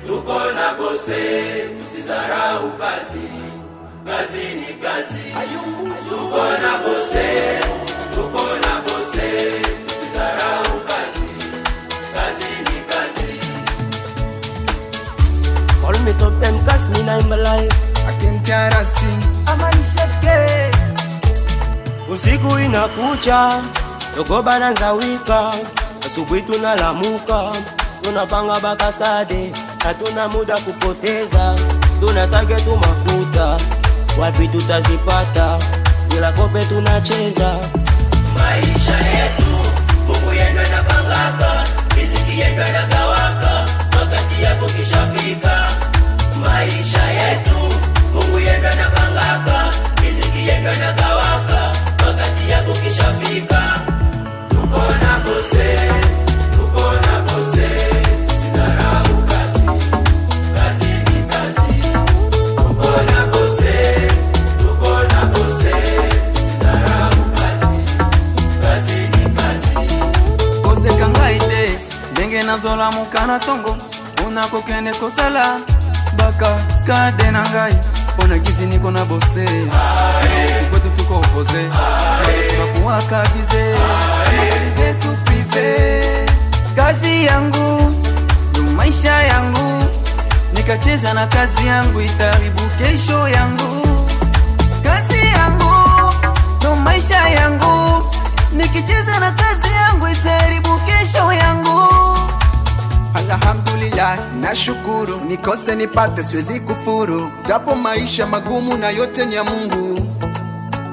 Tuko na bose, usizarau kazi, kazi ni kazi. Tuko na bose, usizarau kazi, kazi ni kazi. Call me top 10 cause me na in my life. Akintiarasi Amani sheke. Usiku inakucha, dogo bananza wika. Asubuhi tunalamuka, tunapanga baka sade. Hatuna muda kupoteza, tunasage tu makuta. Wapi tutazipata, bila kope tunacheza. Maisha yetu, Mungu yenda na pangaka, riziki yenda na gawaka, wakati yako kishafika. Maisha yetu, Mungu yenda na pangaka, riziki yenda na gawaka, wakati yako kishafika. Tuko na bose, usizarau kazi, kazi ni kazi. Tuko na bose, usizarau kazi, kazi ni kazi. Kose kangaite Denge na zola mukana tongo Unako kende kosala Baka skade na ngai Ona gizi niko na bose Kwetu tuko opose Makuwa kabize Kabize tu prive Kazi yangu ndo maisha yangu Nikacheza na kazi yangu itaribu kesho yangu. Kazi yangu ndo maisha yangu Nikicheza na kazi yangu itaribu kesho yangu. Alhamdulillah, nashukuru, nikose nipate siwezi kufuru. Japo maisha magumu na yote ni ya Mungu.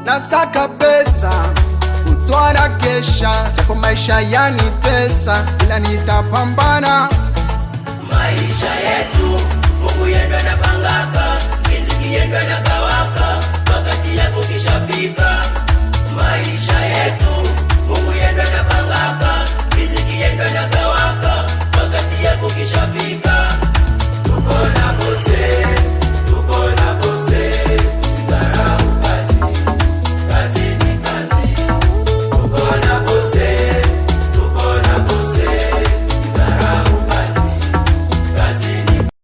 Nasaka pesa, utwara kesha. Japo maisha yanitesa, ila nitapambana. Maisha yetu, Mungu yenda na pangaka, riziki yenda na gawaka,